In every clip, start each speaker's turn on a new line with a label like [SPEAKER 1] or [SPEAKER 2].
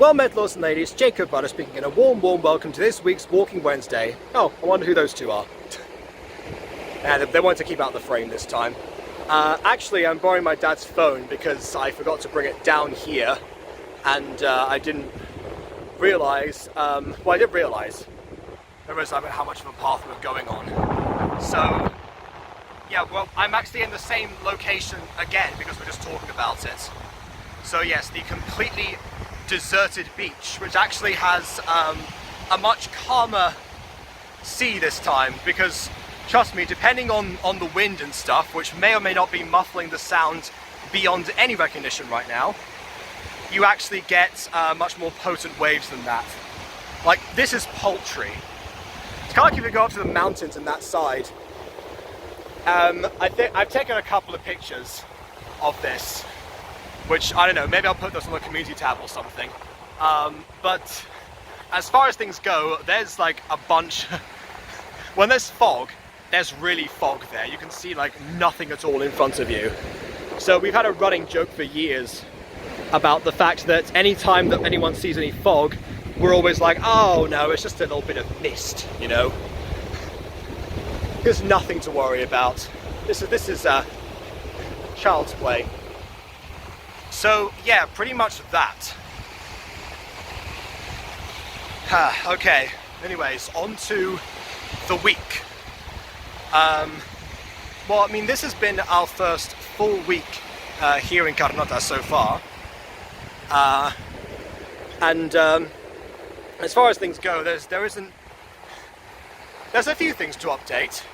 [SPEAKER 1] Well met, lords and ladies, Jacob Butter speaking, and a warm welcome to this week's Walking Wednesday. Oh, I wonder who those two are. And they wanted to keep out the frame this time. Actually, I'm borrowing my dad's phone because I forgot to bring it down here, and I didn't realise, well, I did realise, how much of a path we're going on. So, yeah, well, I'm actually in the same location again because we're just talking about it. So yes, the completely deserted beach, which actually has a much calmer sea this time, because trust me, depending on the wind and stuff, which may or may not be muffling the sound beyond any recognition right now, you actually get much more potent waves than that. Like, this is paltry. It's kind of like if you go up to the mountains on that side. I've taken a couple of pictures of this, which, I don't know, maybe I'll put those on the community tab or something. But as far as things go, there's like a bunch, when there's fog, there's really fog there. You can see like nothing at all in front of you. So we've had a running joke for years about the fact that any time that anyone sees any fog, we're always like, oh no, it's just a little bit of mist, you know? There's nothing to worry about. This is child's play. So yeah, pretty much that. Okay, anyways, on to the week. Well, I mean, this has been our first full week here in Carnota so far. And as far as things go, there's a few things to update.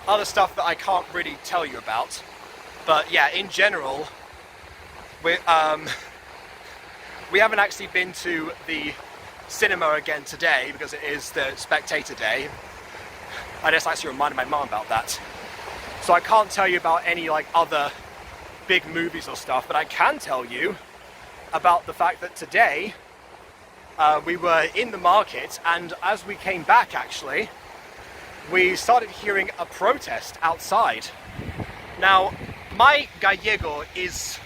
[SPEAKER 1] Other stuff that I can't really tell you about. But yeah, in general, we haven't actually been to the cinema again today because it is the Spectator Day. I just actually reminded my mum about that. So I can't tell you about any like other big movies or stuff, but I can tell you about the fact that today we were in the market, and as we came back actually, we started hearing a protest outside. Now, my Gallego is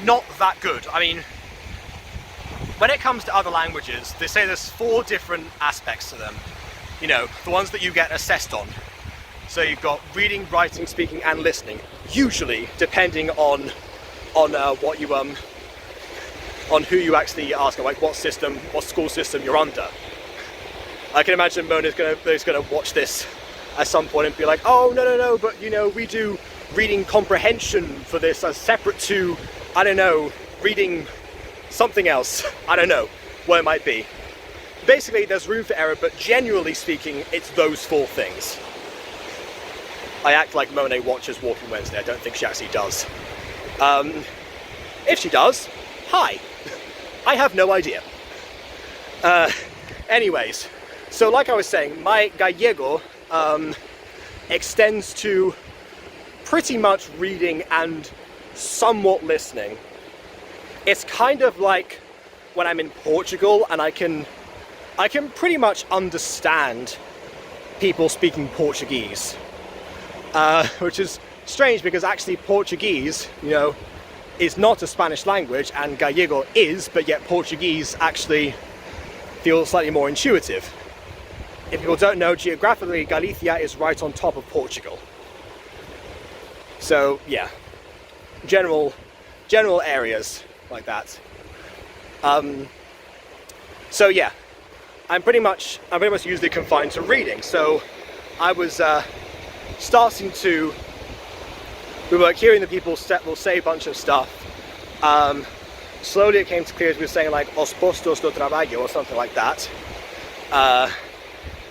[SPEAKER 1] not that good. I mean, when it comes to other languages, they say there's 4 different aspects to them. You know, the ones that you get assessed on. So you've got reading, writing, speaking, and listening. Usually, depending on what you on who you actually ask, like what school system you're under. I can imagine Mona's gonna watch this at some point and be like, oh no, but you know, we do reading comprehension for this as separate to, I don't know, reading something else. I don't know what it might be. Basically, there's room for error, but generally speaking, it's those 4 things. I act like Monet watches Walking Wednesday. I don't think she actually does. If she does, hi. I have no idea. Anyways, so like I was saying, my Gallego extends to pretty much reading and somewhat listening. It's kind of like when I'm in Portugal and I can pretty much understand people speaking Portuguese, which is strange because actually Portuguese, you know, is not a Spanish language and Gallego is, but yet Portuguese actually feels slightly more intuitive. If people don't know, geographically Galicia is right on top of Portugal. So yeah, general areas like that. So yeah, I'm pretty much usually confined to reading. So I was we were hearing the people will say a bunch of stuff. Slowly it came to clear as we were saying like os postos do trabalho or something like that,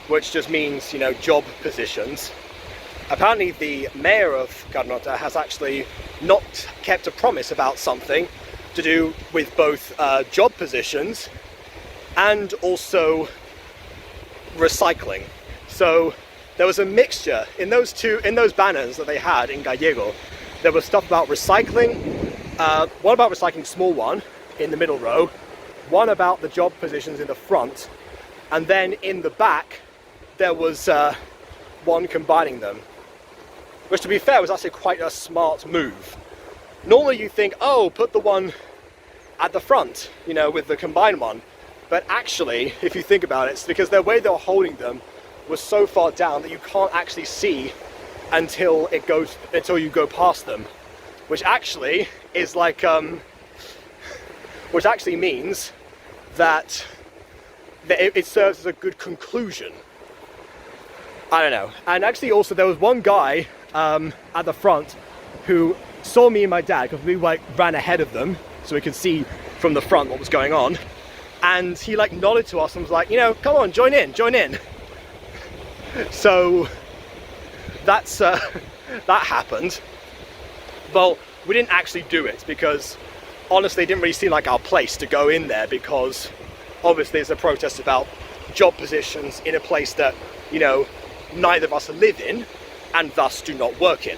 [SPEAKER 1] which just means, you know, job positions. Apparently the mayor of Carnota has actually not kept a promise about something to do with both job positions and also recycling. So there was a mixture in those banners that they had in Gallego. There was stuff about recycling, one about recycling small one in the middle row, one about the job positions in the front, and then in the back there was one combining them, which to be fair was actually quite a smart move. Normally you think, oh, put the one at the front, you know, with the combined one. But actually, if you think about it, it's because the way they were holding them was so far down that you can't actually see until you go past them, which actually is like, which actually means that it serves as a good conclusion. I don't know. And actually also there was one guy at the front who saw me and my dad, because we like ran ahead of them so we could see from the front what was going on, and he like nodded to us and was like, you know, come on, join in. So that's that happened. Well, we didn't actually do it because honestly it didn't really seem like our place to go in there, because obviously it's a protest about job positions in a place that, you know, neither of us live in and thus do not work in.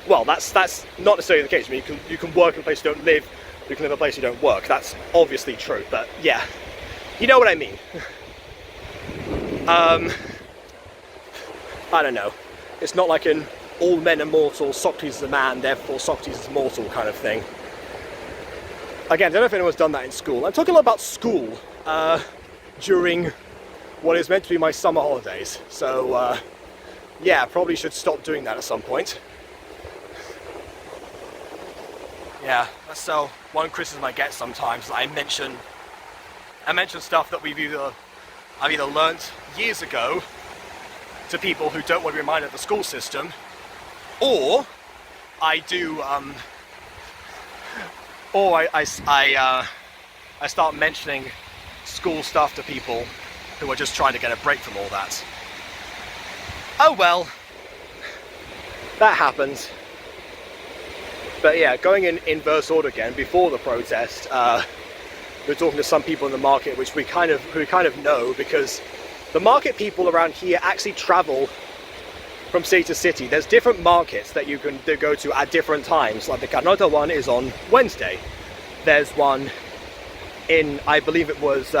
[SPEAKER 1] Well, that's not necessarily the case. I mean, you can work in a place you don't live, you can live in a place you don't work. That's obviously true, but yeah, you know what I mean. I don't know. It's not like an all men are mortal, Socrates is a man, therefore Socrates is mortal kind of thing. Again, I don't know if anyone's done that in school. I'm talking a lot about school during what is meant to be my summer holidays. So yeah, probably should stop doing that at some point. Yeah, so one criticism I get sometimes, I mention stuff that I've either learnt years ago to people who don't want to be reminded of the school system, or I do, or I start mentioning school stuff to people who are just trying to get a break from all that. Oh well, that happens. But yeah, going in inverse order again, before the protest, we're talking to some people in the market, which we kind of know, because the market people around here actually travel from city to city. There's different markets that you can go to at different times. Like the Carnota one is on Wednesday. There's one in, I believe it was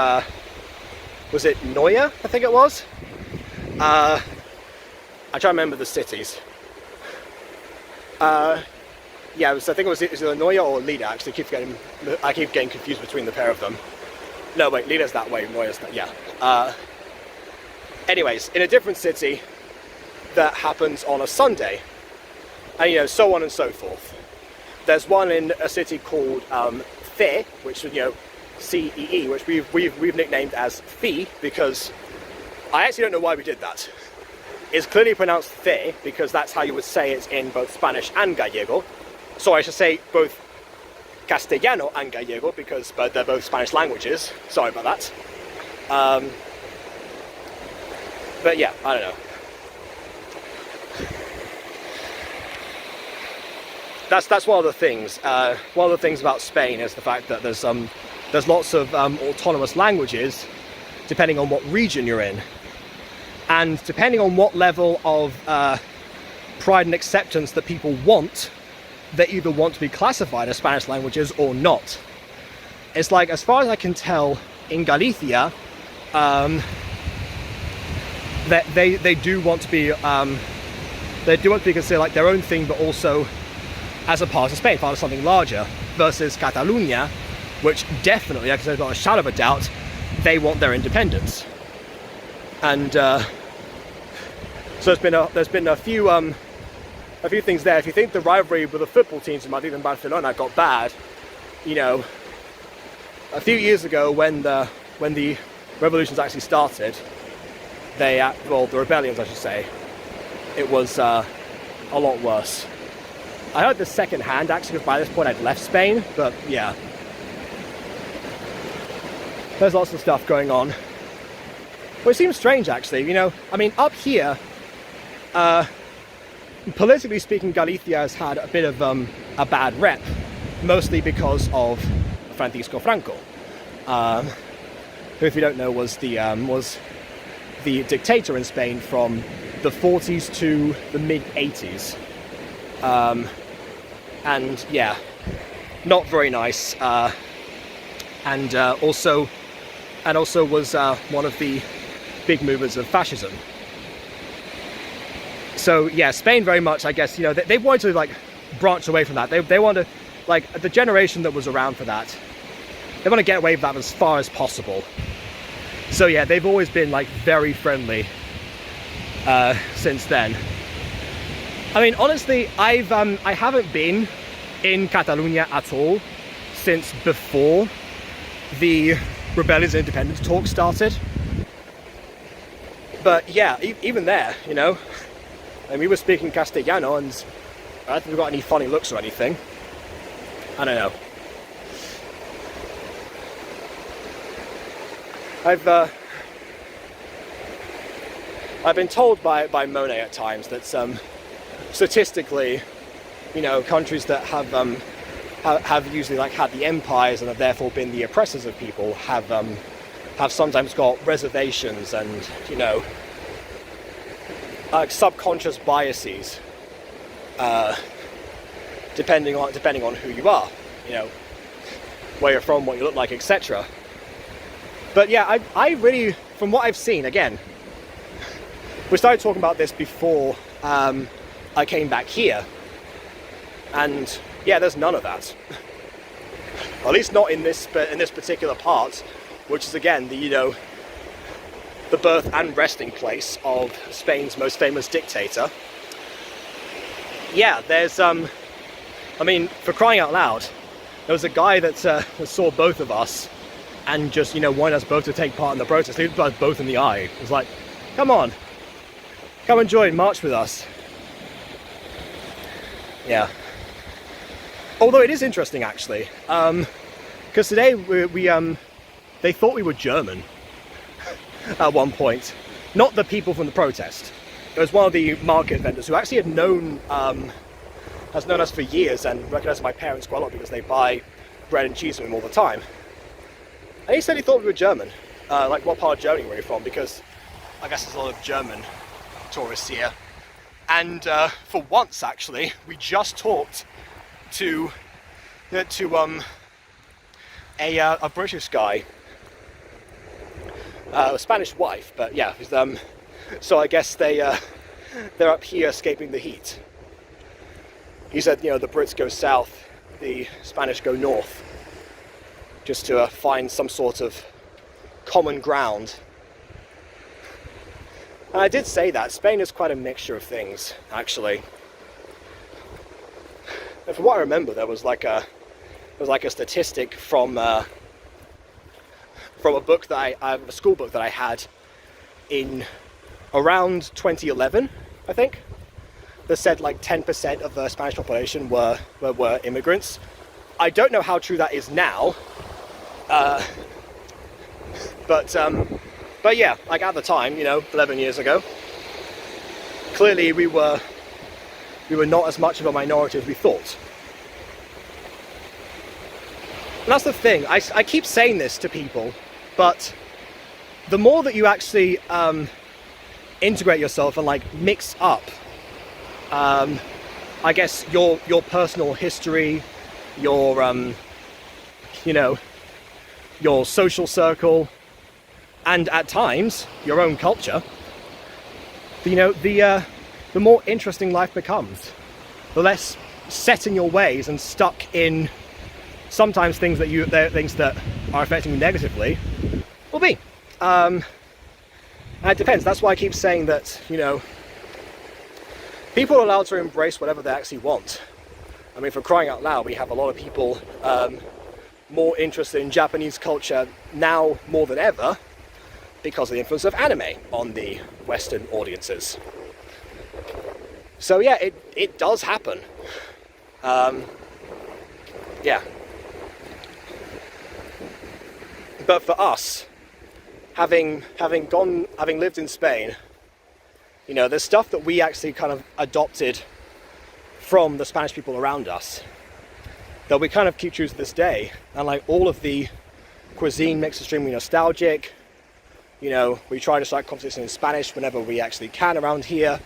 [SPEAKER 1] it Neuer? I think it was. I try to remember the cities. Yeah, I think it was either Neuer or Lida. Actually, I keep getting confused between the pair of them. No, wait, Lida's that way, Neuer's that, yeah. Anyways, in a different city that happens on a Sunday, and you know, so on and so forth. There's one in a city called Fe, which, you know, C-E-E, which we've nicknamed as Fi, because I actually don't know why we did that. It's clearly pronounced Fe, because that's how you would say it in both Spanish and Gallego. So I should say both Castellano and Gallego, because they're both Spanish languages. Sorry about that. But yeah, I don't know. That's one of the things. One of the things about Spain is the fact that there's lots of autonomous languages, depending on what region you're in, and depending on what level of pride and acceptance that people want. They either want to be classified as Spanish languages or not. It's like, as far as I can tell, in Galicia, that they do want to be considered like their own thing, but also as a part of Spain, part of something larger. Versus Catalonia, which definitely, like I said, without a shadow of a doubt, they want their independence. And so there's been a few things there. If you think the rivalry with the football teams in Madrid and Barcelona got bad, you know, a few years ago when the revolutions actually started, the rebellions I should say, it was a lot worse. I heard this second hand actually, because by this point I'd left Spain, but yeah. There's lots of stuff going on. Well, it seems strange actually, you know, I mean up here, politically speaking, Galicia has had a bit of a bad rep, mostly because of Francisco Franco, who, if you don't know, was the dictator in Spain from the 40s to the mid-80s, and yeah, not very nice, and also was one of the big movers of fascism. So yeah, Spain very much, I guess, you know, they wanted to like branch away from that. They wanted, like, the generation that was around for that, they want to get away with that as far as possible. So yeah, they've always been like very friendly since then. I mean, honestly, I haven't been in Catalonia at all since before the rebellions and independence talk started. But yeah, even there, you know, and we were speaking Castellano, and I don't think we got any funny looks or anything. I don't know. I've been told by Monet at times that statistically, you know, countries that have usually like had the empires and have therefore been the oppressors of people have sometimes got reservations and, you know, subconscious biases, depending on who you are, you know, where you're from, what you look like, etc. But yeah, I really, from what I've seen, again, we started talking about this before I came back here, and yeah, there's none of that. At least not in this particular part, which is again the, you know, the birth and resting place of Spain's most famous dictator. Yeah, there's I mean, for crying out loud, there was a guy that saw both of us and just, you know, wanted us both to take part in the protest. He looked us both in the eye. It was like, come on, come and join, march with us. Yeah. Although it is interesting, actually, because today they thought we were German at one point. Not the people from the protest. It was one of the market vendors who actually had known us for years and recognized my parents quite a lot because they buy bread and cheese from him all the time. And he said he thought we were German. Like, what part of Germany were you from? Because I guess there's a lot of German tourists here. And for once, actually, we just talked to a British guy, a Spanish wife, but yeah, so I guess they're up here escaping the heat. He said, you know, the Brits go south, the Spanish go north, just to find some sort of common ground. And I did say that Spain is quite a mixture of things, actually. And from what I remember, there was like a statistic from a book that a school book that I had in around 2011, I think, that said like 10% of the Spanish population were immigrants. I don't know how true that is now, but yeah, like at the time, you know, 11 years ago, clearly we were not as much of a minority as we thought. And that's the thing, I keep saying this to people, but the more that you actually integrate yourself and like mix up, I guess your personal history, your you know, your social circle, and at times your own culture, you know, the more interesting life becomes. The less set in your ways and stuck in sometimes things that are affecting you negatively will be. And it depends. That's why I keep saying that, you know, people are allowed to embrace whatever they actually want. I mean, for crying out loud, we have a lot of people more interested in Japanese culture now more than ever because of the influence of anime on the Western audiences. So yeah, it does happen. Yeah. But for us, having lived in Spain, you know, there's stuff that we actually kind of adopted from the Spanish people around us that we kind of keep true to this day. And like all of the cuisine makes us extremely nostalgic. You know, we try to start conversations in Spanish whenever we actually can around here,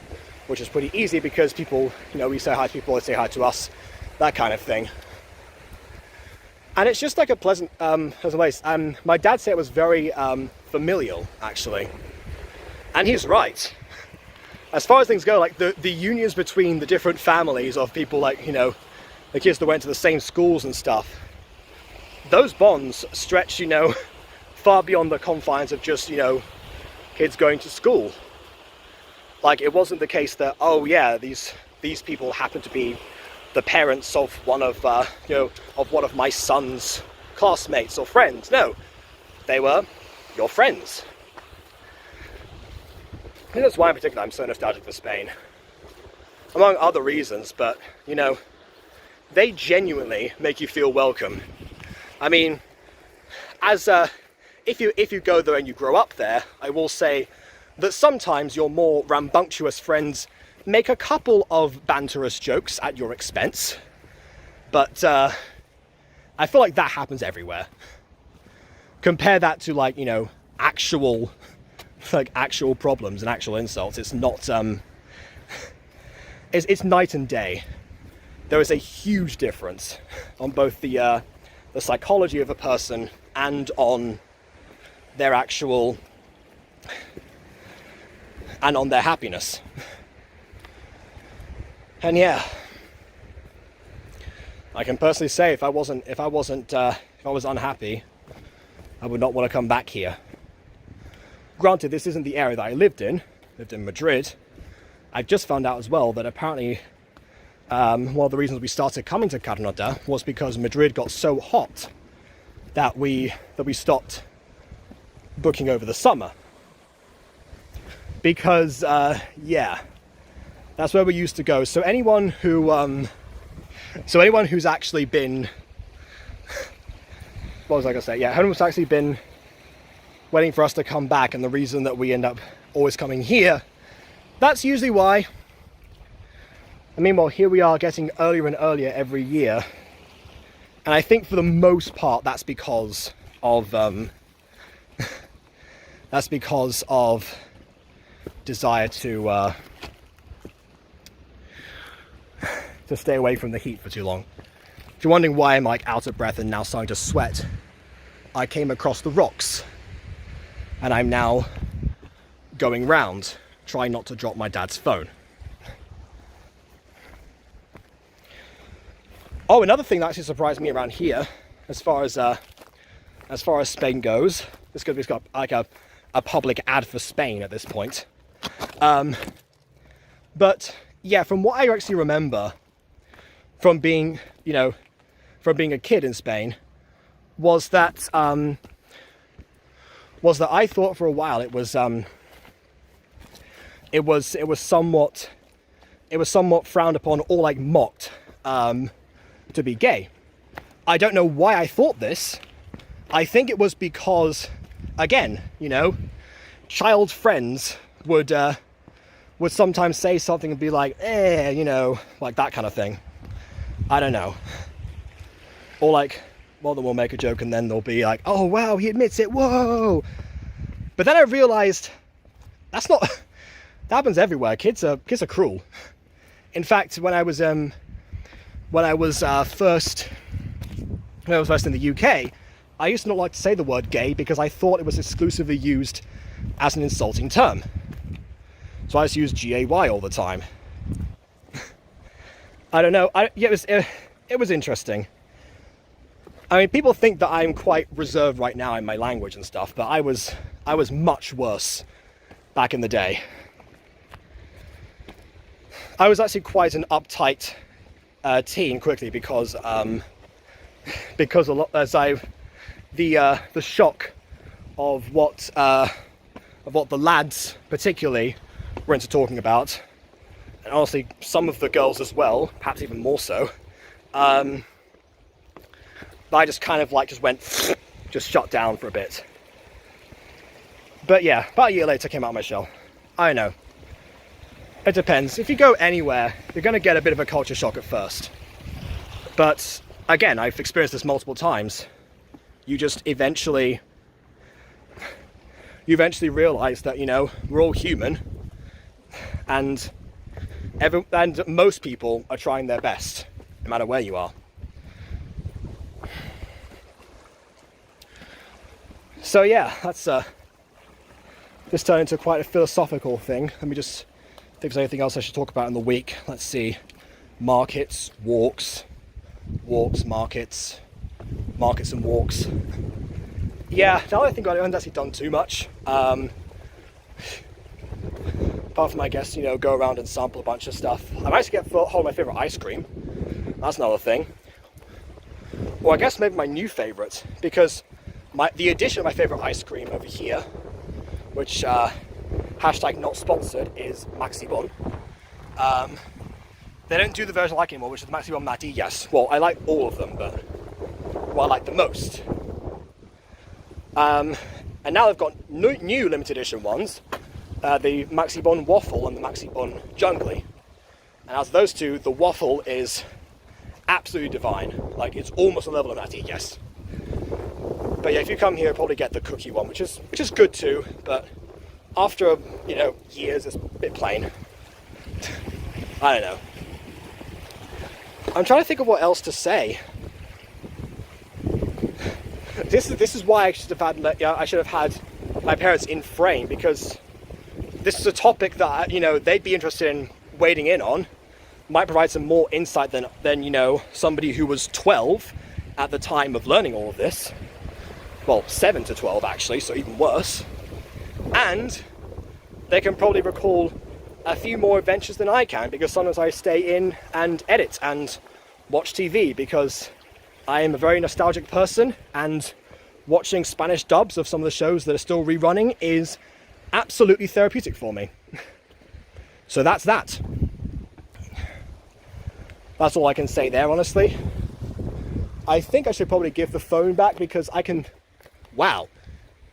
[SPEAKER 1] which is pretty easy because people, you know, we say hi to people, they say hi to us, that kind of thing. And it's just like a pleasant place. My dad said it was very familial, actually. And he's right. As far as things go, like the unions between the different families of people, like, you know, the kids that went to the same schools and stuff, those bonds stretch, you know, far beyond the confines of just, you know, kids going to school. Like, it wasn't the case that, oh yeah, these people happen to be the parents of one of, you know, of one of my son's classmates or friends. No, they were your friends. I think that's why in particular I'm so nostalgic for Spain. Among other reasons, but, you know, they genuinely make you feel welcome. I mean, as if you go there and you grow up there, I will say that sometimes your more rambunctious friends make a couple of banterous jokes at your expense, but I feel like that happens everywhere. Compare that to, like, you know, actual problems and actual insults. It's not it's night and day. There is a huge difference on both the psychology of a person and on their actual and on their happiness. And yeah, I can personally say if I was unhappy, I would not want to come back here. Granted, this isn't the area that I lived in Madrid. I've just found out as well that apparently one of the reasons we started coming to Carnota was because Madrid got so hot that we stopped booking over the summer. Because, yeah, that's where we used to go. So anyone who's actually been, what was I gonna say? Yeah, anyone who's actually been waiting for us to come back, and the reason that we end up always coming here, that's usually why. And meanwhile, here we are getting earlier and earlier every year. And I think for the most part, that's because of desire to stay away from the heat for too long. If you're wondering why I'm like out of breath and now starting to sweat, I came across the rocks and I'm now going round, trying not to drop my dad's phone. Oh, another thing that actually surprised me around here, as far as Spain goes, this could be got like a public ad for Spain at this point. But yeah, from what I actually remember from being a kid in Spain, was that I thought for a while it was somewhat frowned upon or like mocked to be gay. I don't know why I thought this. I think it was because, again, you know, child friends would sometimes say something and be like, you know, like that kind of thing. I don't know. Or like, well, then we'll make a joke and then they'll be like, oh wow, he admits it, whoa. But then I realized that's not, that happens everywhere. Kids are cruel. In fact, when I was first in the UK, I used to not like to say the word gay because I thought it was exclusively used as an insulting term. So I just used G-A-Y all the time. I don't know. It was interesting. I mean, people think that I'm quite reserved right now in my language and stuff, but I was much worse back in the day. I was actually quite an uptight teen quickly because the shock of what the lads particularly were into talking about, and honestly some of the girls as well, perhaps even more so. I just kind of like just shut down for a bit. But yeah, about a year later I came out of my shell. I know. It depends. If you go anywhere, you're going to get a bit of a culture shock at first. But again, I've experienced this multiple times. You eventually realize that, you know, we're all human, and most people are trying their best, no matter where you are. So yeah, that's this turned into quite a philosophical thing. Let me just think if there's anything else I should talk about in the week. Let's see. Markets, walks, markets, markets and walks. Yeah, now I think I haven't actually done too much. Apart from, I guess, you know, go around and sample a bunch of stuff. I might get hold of my favourite ice cream. That's another thing. Or I guess maybe my new favourite, because the addition of my favourite ice cream over here, which hashtag not sponsored, is Maxibon. They don't do the version I like anymore, which is the Maxibon Matillas. Well, I like all of them, but what I like the most. And now they've got new limited edition ones. The Maxibon Waffle and the Maxibon Jungly. And out of those two, the Waffle is absolutely divine. Like, it's almost a level of Natty, yes. But yeah, if you come here, you'll probably get the cookie one, which is good too, but after, you know, years, it's a bit plain. I don't know. I'm trying to think of what else to say. This is why I should have had my parents in frame, because this is a topic that, you know, they'd be interested in wading in on. Might provide some more insight than you know, somebody who was 12 at the time of learning all of this. Well, 7 to 12 actually, so even worse. And they can probably recall a few more adventures than I can, because sometimes I stay in and edit and watch TV, because I am a very nostalgic person, and watching Spanish dubs of some of the shows that are still rerunning is absolutely therapeutic for me. So that's that. That's all I can say there, honestly. I think I should probably give the phone back, because I can... Wow,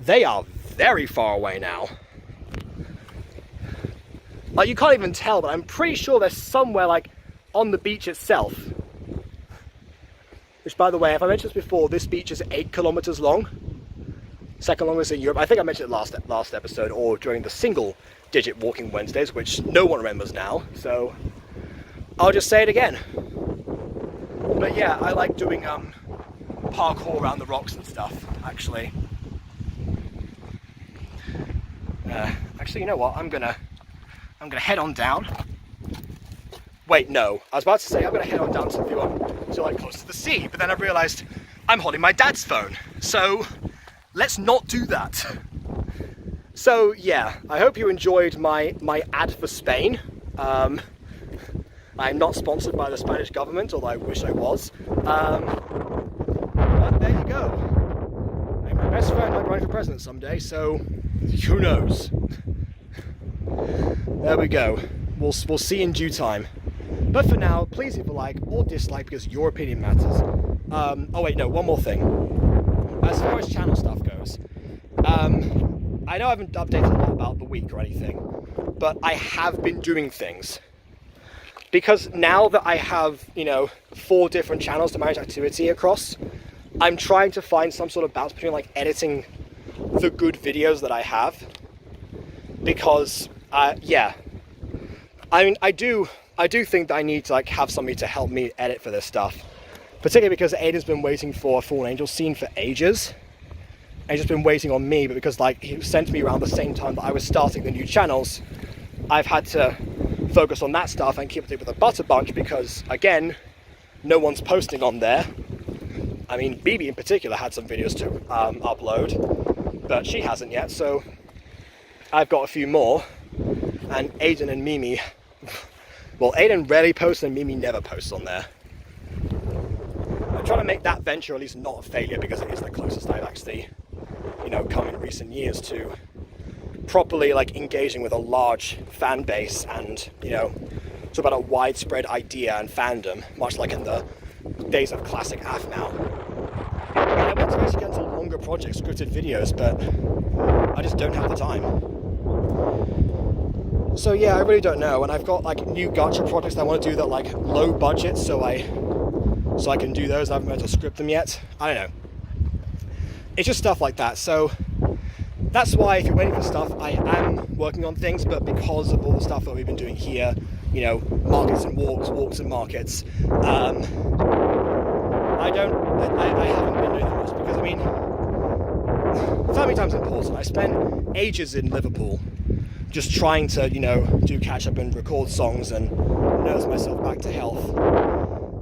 [SPEAKER 1] they are very far away now. Like, you can't even tell, but I'm pretty sure they're somewhere, like, on the beach itself. Which, by the way, if I mentioned this before, this beach is 8 kilometers long. Second longest in Europe. I think I mentioned it last episode, or during the single-digit Walking Wednesdays, which no one remembers now, so I'll just say it again. But yeah, I like doing parkour around the rocks and stuff, actually. Actually, you know what? I'm gonna head on down. Wait, no. I was about to say I'm gonna head on down to like close to the sea, but then I realised I'm holding my dad's phone, so let's not do that. So yeah, I hope you enjoyed my ad for Spain. I'm not sponsored by the Spanish government, although I wish I was. But there you go. And my best friend might run for president someday, so who knows? There we go. We'll see in due time. But for now, please leave a like or dislike, because your opinion matters. Oh wait, no, one more thing. As far as channel stuff goes, I know I haven't updated a lot about the week or anything, but I have been doing things. Because now that I have, you know, 4 different channels to manage activity across, I'm trying to find some sort of balance between, like, editing the good videos that I have. Because, yeah. I mean, I do think that I need to, like, have somebody to help me edit for this stuff. Particularly because Aiden's been waiting for a Fallen Angel scene for ages. And he's just been waiting on me, but because, like, he sent me around the same time that I was starting the new channels, I've had to focus on that stuff and keep it with the Butter Bunch, because, again, no one's posting on there. I mean, BB in particular had some videos to upload, but she hasn't yet, so I've got a few more. And Aiden and Mimi, well, Aiden rarely posts and Mimi never posts on there. I'm trying to make that venture at least not a failure, because it is the closest I've actually, you know, come in recent years to properly, like, engaging with a large fan base and, you know, it's about a widespread idea and fandom, much like in the days of classic AF now. And I want to actually get into longer projects, scripted videos, but I just don't have the time. So yeah, I really don't know, and I've got, like, new gacha projects that I want to do that, like, low budget, so I can do those. I haven't been able to script them yet. I don't know. It's just stuff like that, so that's why, if you're waiting for stuff, I am working on things, but because of all the stuff that we've been doing here, you know, markets and walks and markets, I haven't been doing that much, because, I mean, family time's important. I spent ages in Liverpool just trying to, you know, do catch up and record songs and nurse myself back to health.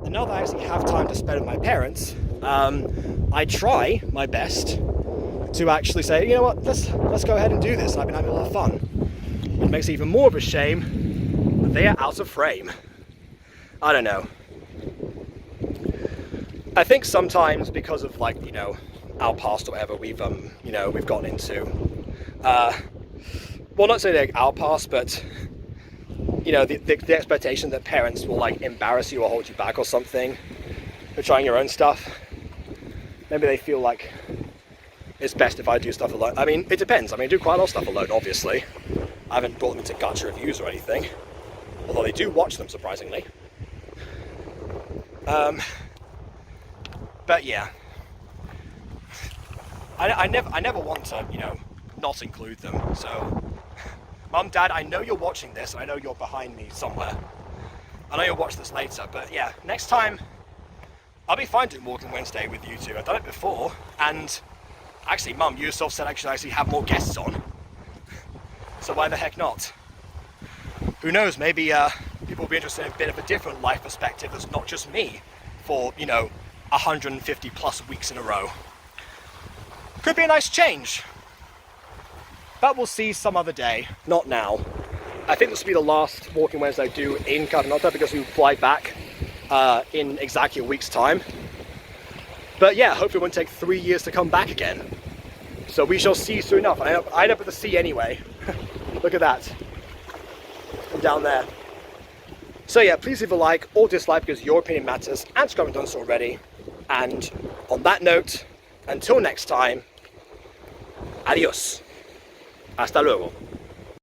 [SPEAKER 1] And now that I actually have time to spend with my parents, I try my best to actually say, you know what, let's go ahead and do this. I've been having a lot of fun. It makes it even more of a shame that they are out of frame. I don't know. I think sometimes because of, like, you know, our past or whatever, we've you know, we've gotten into well, not saying like our past, but you know, the expectation that parents will like embarrass you or hold you back or something for trying your own stuff. Maybe they feel like it's best if I do stuff alone. I mean, it depends. I mean, I do quite a lot of stuff alone, obviously. I haven't brought them into gacha reviews or anything, although they do watch them, surprisingly. But yeah, I never want to, you know, not include them. So, Mum, Dad, I know you're watching this, and I know you're behind me somewhere. I know you'll watch this later, but yeah, next time I'll be fine doing Walking Wednesday with you two. I've done it before, and actually, Mum, you yourself said I should actually have more guests on. So why the heck not? Who knows? Maybe people will be interested in a bit of a different life perspective that's not just me for, you know, 150 plus weeks in a row. Could be a nice change. But we'll see some other day, not now. I think this will be the last Walking Wednesday I do in Cabanota because we fly back in exactly a week's time. But yeah, hopefully it won't take 3 years to come back again. So we shall see soon enough. I end up at the sea anyway. Look at that. From down there. So yeah, please leave a like or dislike because your opinion matters, and subscribe if you haven't done so already. And on that note, until next time, adios. Hasta luego.